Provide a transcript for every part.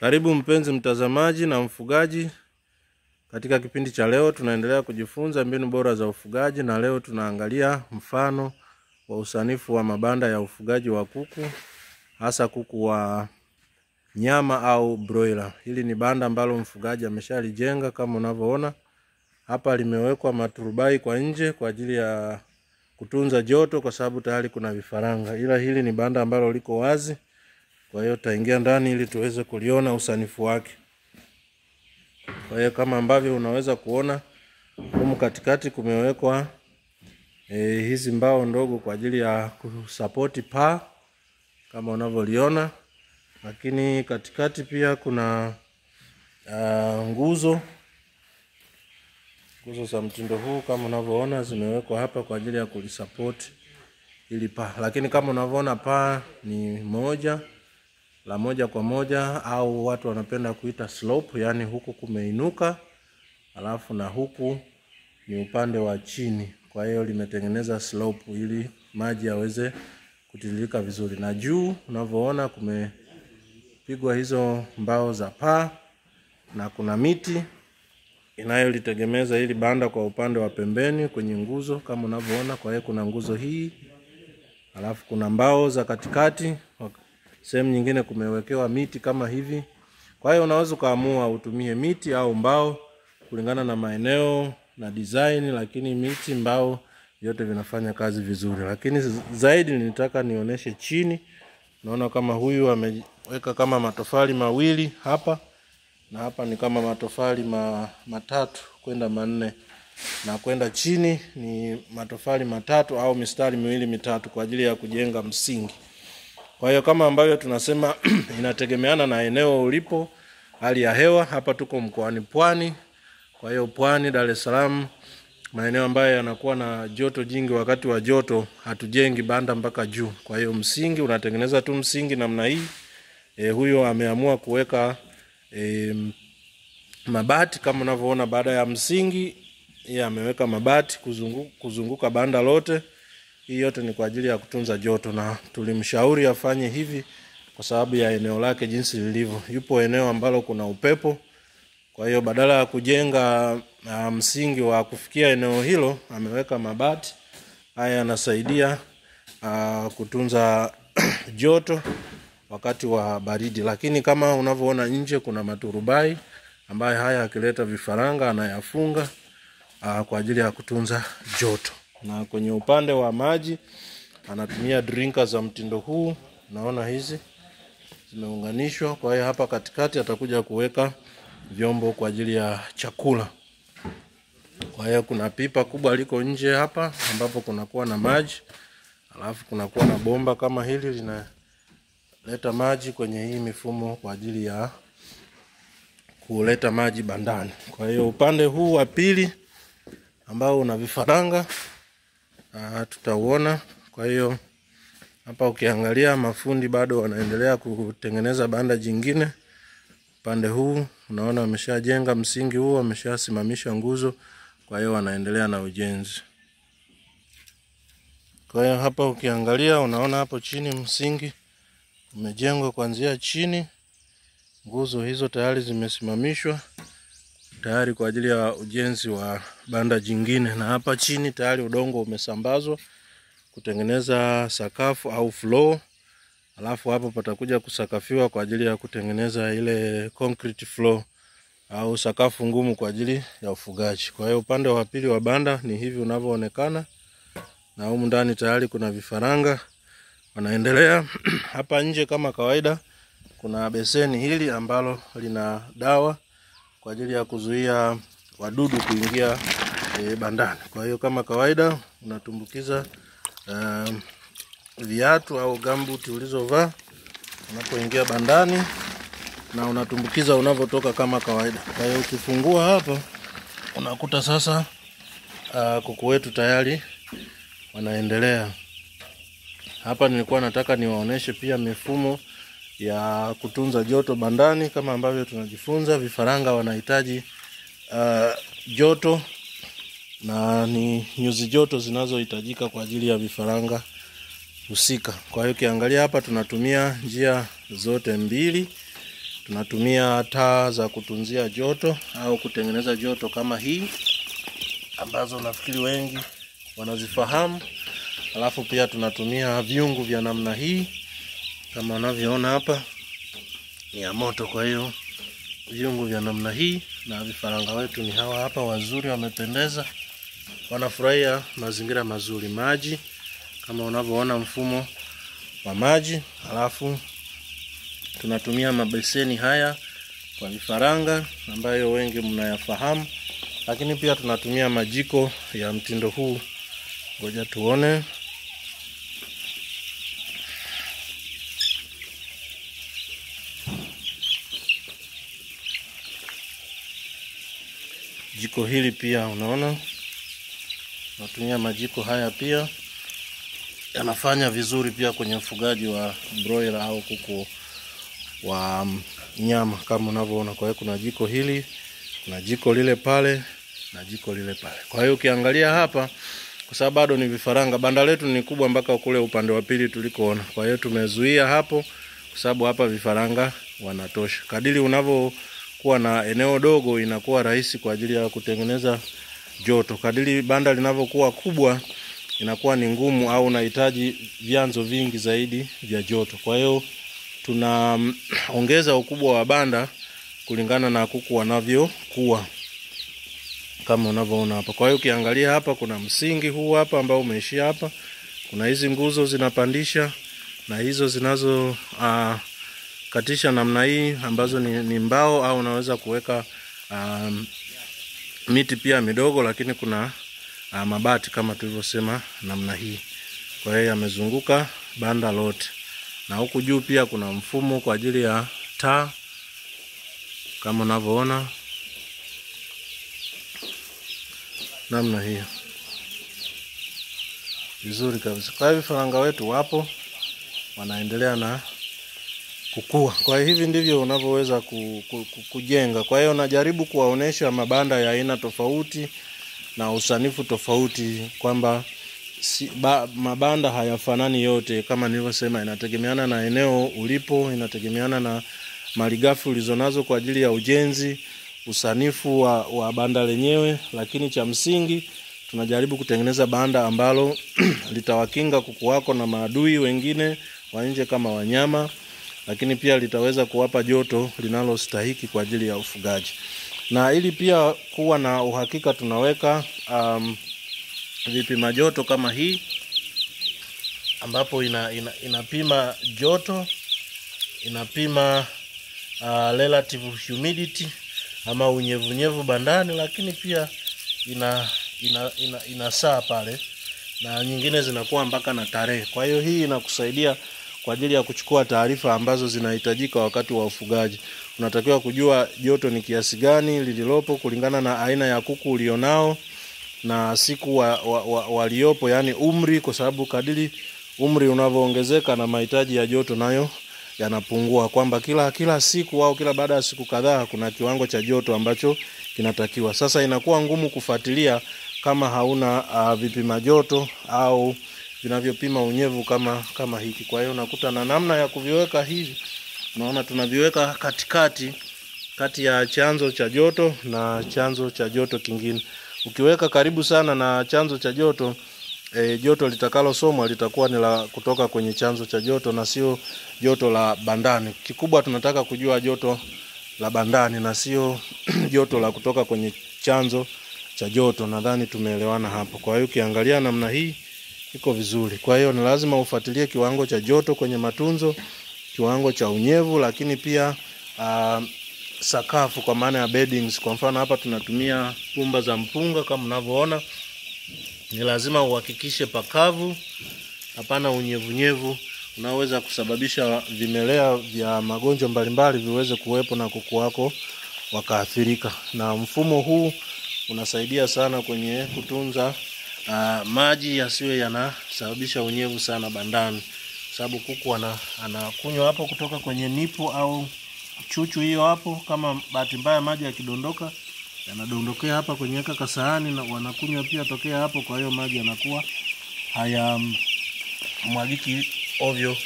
Karibu mpenzi mtazamaji na mfugaji. Katika kipindi cha leo tunaendelea kujifunza mbinu bora za ufugaji, na leo tunaangalia mfano wa usanifu wa mabanda ya ufugaji wa kuku, hasa kuku wa nyama au broiler. Hili ni banda ambalo mfugaji ameshalijenga kama unavyoona. Hapa limewekwa maturubai kwa nje kwa ajili ya kutunza joto kwa sababu tayari kuna vifaranga. Ila hili ni banda ambalo liko wazi. Kwa hiyo taingia ndani ili tuweze kuliona usanifu wake. Kwa hiyo kama ambavyo unaweza kuona humu katikati kumewekwa hizi mbao ndogo kwa ajili ya kusapoti paa kama unavyoliona. Lakini katikati pia kuna nguzo za mtindo huu kama unavyoona zimewekwa hapa kwa ajili ya kulisupport ili paa. Lakini kama unavyoona paa ni moja kwa moja, au watu wanapenda kuita slope, yani huku kumeinuka alafu na huku ni upande wa chini. Kwa hiyo limetengeneza slope ili maji yaweze kutiririka vizuri. Na juu unavyoona kumepigwa hizo mbao za paa, na kuna miti inayolitegemeza ili banda kwa upande wa pembeni kwenye nguzo kama unavyoona. Kwa hiyo kuna nguzo hii, alafu kuna mbao za katikati, sehemu nyingine kumewekewa miti kama hivi. Kwa hiyo unaweza kaamua utumie miti au mbao kulingana na maeneo na design, lakini miti, mbao yote vinafanya kazi vizuri. Lakini zaidi nilitaka nionyeshe chini. Naona kama huyu ameweka kama matofali mawili hapa, na hapa ni kama matofali matatu kwenda manne, na kwenda chini ni matofali matatu au mistari miwili mitatu kwa ajili ya kujenga msingi. Kwa hiyo kama ambavyo tunasema inategemeana na eneo ulipo, hali ya hewa. Hapa tuko mkoani Pwani. Kwa hiyo Pwani, Dar es Salaam, maeneo ambayo yanakuwa na joto jingi wakati wa joto, hatujengi banda mpaka juu. Kwa hiyo msingi unatengeneza tu msingi namna hii. Huyo ameamua kuweka mabati kama unavyoona. Baada ya msingi yeye ameweka mabati kuzunguka banda lote. Hii yote ni kwa ajili ya kutunza joto, na tulimshauri afanye hivi kwa sababu ya eneo lake jinsi lilivyo. Yupo eneo ambalo kuna upepo. Kwa hiyo badala ya kujenga msingi wa kufikia eneo hilo, ameweka mabati. Haya yanasaidia kutunza joto wakati wa baridi. Lakini kama unavyoona nje kuna maturubai ambayo haya akileta vifaranga anayafunga kwa ajili ya kutunza joto. Na kwenye upande wa maji anatumia drinker za mtindo huu. Naona hizi zimeunganishwa. Kwa hiyo hapa katikati atakuja kuweka vyombo kwa ajili ya chakula. Kwa hiyo kuna pipa kubwa liko nje hapa ambapo kunakuwa na maji. Alafu kunakuwa na bomba kama hili linaleta maji kwenye hii mifumo kwa ajili ya kuleta maji bandani. Kwa hiyo upande huu wa pili ambao una vifaranga tutauona. Kwa hiyo hapa ukiangalia mafundi bado wanaendelea kutengeneza banda jingine. Upande huu unaona wameshajenga msingi huu, wameshasimamisha nguzo. Kwa hiyo wanaendelea na ujenzi. Kwa hiyo hapa ukiangalia unaona hapo chini msingi umejengwa kuanzia chini. Nguzo hizo tayari zimesimamishwa tayari kwa ajili ya ujenzi wa banda jingine, na hapa chini tayari udongo umesambazwa kutengeneza sakafu au floor. Alafu hapo patakuja kusakafiwa kwa ajili ya kutengeneza ile concrete floor au sakafu ngumu kwa ajili ya ufugaji. Kwa hiyo upande wa pili wa banda ni hivi unavyoonekana, na humu ndani tayari kuna vifaranga wanaendelea. Hapa nje kama kawaida kuna beseni hili ambalo lina dawa kwa ajili ya kuzuia wadudu kuingia bandani. Kwa hiyo kama kawaida unatumbukiza viatu au gumboot ulizovaa unapoingia bandani, na unatumbukiza unavyotoka kama kawaida. Kwa hiyo ukifungua hapa unakuta sasa kuku wetu tayari wanaendelea. Hapa nilikuwa nataka niwaoneshe pia mifumo ya kutunza joto bandani. Kama ambavyo tunajifunza, vifaranga wanahitaji joto, na ni nyuzi joto zinazohitajika kwa ajili ya vifaranga husika. Kwa hiyo ukiangalia hapa tunatumia njia zote mbili. Tunatumia taa za kutunzia joto au kutengeneza joto kama hii, ambazo nafikiri wengi wanazifahamu. Alafu pia tunatumia vyungu vya namna hii, kama unavyoona hapa ni ya moto. Kwa hiyo vyungu vya namna hii, na vifaranga wetu ni hawa hapa, wazuri, wamependeza, wanafurahia mazingira mazuri. Maji kama unavyoona, mfumo wa maji. Alafu tunatumia mabeseni haya kwa vifaranga ambayo wengi mnayafahamu, lakini pia tunatumia majiko ya mtindo huu. Ngoja tuone. Jiko hili pia unaona, tunatumia majiko haya pia, yanafanya vizuri pia kwenye ufugaji wa broiler au kuku wa nyama kama unavyoona. Kwa hiyo kuna jiko hili, kuna jiko lile pale na jiko lile pale. Kwa hiyo ukiangalia hapa, kwa sababu bado ni vifaranga, banda letu ni kubwa mpaka kule upande wa pili tulikoona. Kwa hiyo tumezuia hapo kwa sababu hapa vifaranga wanatosha. Kadiri unavyokuwa na eneo dogo, inakuwa rahisi kwa ajili ya kutengeneza joto. Kadiri banda linavyokuwa kubwa, inakuwa ni ngumu au unahitaji vyanzo vingi zaidi vya joto. Kwa hiyo tunaongeza ukubwa wa banda kulingana na kuku wanavyokuwa, kama unavyoona hapa. Kwa hiyo ukiangalia hapa, kuna msingi huu hapa ambao umeishia hapa. Kuna hizi nguzo zinapandisha na hizo zinazo katisha namna hii, ambazo ni mbao, au unaweza kuweka miti pia midogo, lakini kuna mabati kama tulivyosema namna hii. Kwa hiyo yamezunguka banda lote, na huku juu pia kuna mfumo kwa ajili ya taa kama unavyoona namna hiyo, vizuri kabisa. Kwa hiyo vifaranga wetu wapo wanaendelea na kukua. Kwa hiyo hivi ndivyo unavyoweza kujenga. Kwa hiyo najaribu kuwaonesha mabanda ya aina tofauti na usanifu tofauti, kwamba mabanda hayafanani yote. Kama nilivyosema, inategemeana na eneo ulipo, inategemeana na malighafi ulizonazo kwa ajili ya ujenzi, usanifu wa banda lenyewe. Lakini cha msingi, tunajaribu kutengeneza banda ambalo litawakinga kuku wako na maadui wengine wa nje kama wanyama, lakini pia litaweza kuwapa joto linalostahiki kwa ajili ya ufugaji. Na ili pia kuwa na uhakika, tunaweka vipima joto kama hii, ambapo inapima joto, inapima relative humidity ama unyevunyevu bandani, lakini pia ina saa pale, na nyingine zinakuwa mpaka na tarehe. Kwa hiyo hii inakusaidia kwa ajili ya kuchukua taarifa ambazo zinahitajika wakati wa ufugaji. Unatakiwa kujua joto ni kiasi gani lililopo kulingana na aina ya kuku ulionao na siku waliopo, yani umri, kwa sababu kadiri umri unavyoongezeka na mahitaji ya joto nayo yanapungua, kwamba kila siku au kila baada ya siku kadhaa kuna kiwango cha joto ambacho kinatakiwa. Sasa inakuwa ngumu kufuatilia kama hauna vipima joto au vinavyopima unyevu kama hiki. Kwa hiyo unakuta na namna ya kuviweka hivi, unaona tunaviweka kati ya chanzo cha joto na chanzo cha joto kingine. Ukiweka karibu sana na chanzo cha joto, joto litakalosomwa litakuwa ni la kutoka kwenye chanzo cha joto na sio joto la bandani. Kikubwa tunataka kujua joto la bandani na sio joto la kutoka kwenye chanzo cha joto. Nadhani tumeelewana hapo. Kwa hiyo ukiangalia namna hii iko vizuri. Kwa hiyo ni lazima ufuatilie kiwango cha joto kwenye matunzo, kiwango cha unyevu, lakini pia sakafu kwa maana ya beddings. Kwa mfano hapa tunatumia pumba za mpunga kama mnavyoona. Ni lazima uhakikishe pakavu, hapana unyevunyevu unaoweza kusababisha vimelea vya magonjwa mbalimbali viweze kuwepo na kuku wako wakaathirika. Na mfumo huu unasaidia sana kwenye kutunza maji yasiwe yanasababisha unyevu sana bandani, sababu kuku anakunywa hapo kutoka kwenye nipo au chuchu hiyo hapo. Kama bahati mbaya maji yakidondoka, yanadondokea hapa kwenye kaka sahani na wanakunywa pia tokea hapo. Kwa hiyo maji yanakuwa haya mwagiki ovyo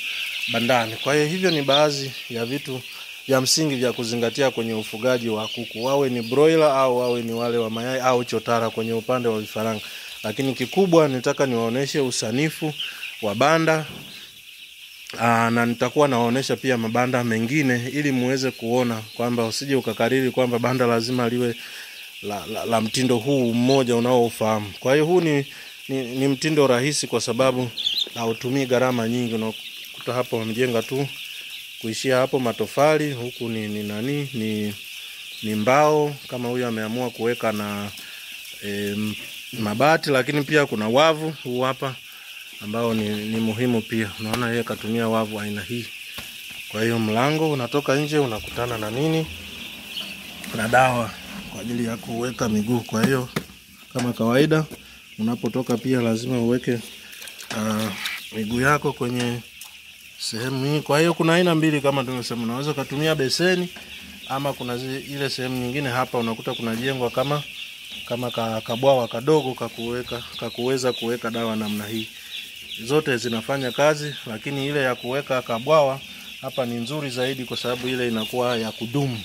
bandani. Kwa hiyo hivyo ni baadhi ya vitu vya msingi vya kuzingatia kwenye ufugaji wa kuku, wawe ni broiler au wawe ni wale wa mayai au chotara kwenye upande wa vifaranga. Lakini kikubwa nitaka niwaoneshe usanifu wa banda, na nitakuwa nawaonesha pia mabanda mengine ili muweze kuona kwamba usije ukakariri kwamba banda lazima liwe la mtindo huu mmoja unaofahamu. Kwa hiyo huu ni mtindo rahisi kwa sababu hautumii gharama nyingi. Unakuta hapo wamejenga tu kuishia hapo matofali, huku ni mbao, kama huyu ameamua kuweka na mabati, lakini pia kuna wavu huu hapa ambao ni muhimu pia. Unaona yeye katumia wavu aina hii. Kwa hiyo mlango unatoka nje unakutana na na dawa kwa ajili ya kuweka miguu. Kwa hiyo kama kawaida unapotoka pia lazima uweke miguu yako kwenye sehemu hii. Kwa hiyo kuna aina mbili kama tumesema, unaweza kutumia beseni ama kuna ile sehemu nyingine hapa unakuta kuna jengwa kama kabwawa kadogo kakuweza kuweka dawa namna hii. Zote zinafanya kazi, lakini ile ya kuweka kabwawa hapa ni nzuri zaidi kwa sababu ile inakuwa ya kudumu.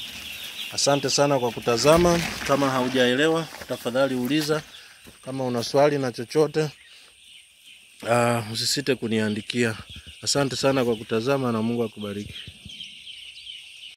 Asante sana kwa kutazama. Kama haujaelewa tafadhali uliza. Kama una swali na chochote usisite kuniandikia. Asante sana kwa kutazama na Mungu akubariki.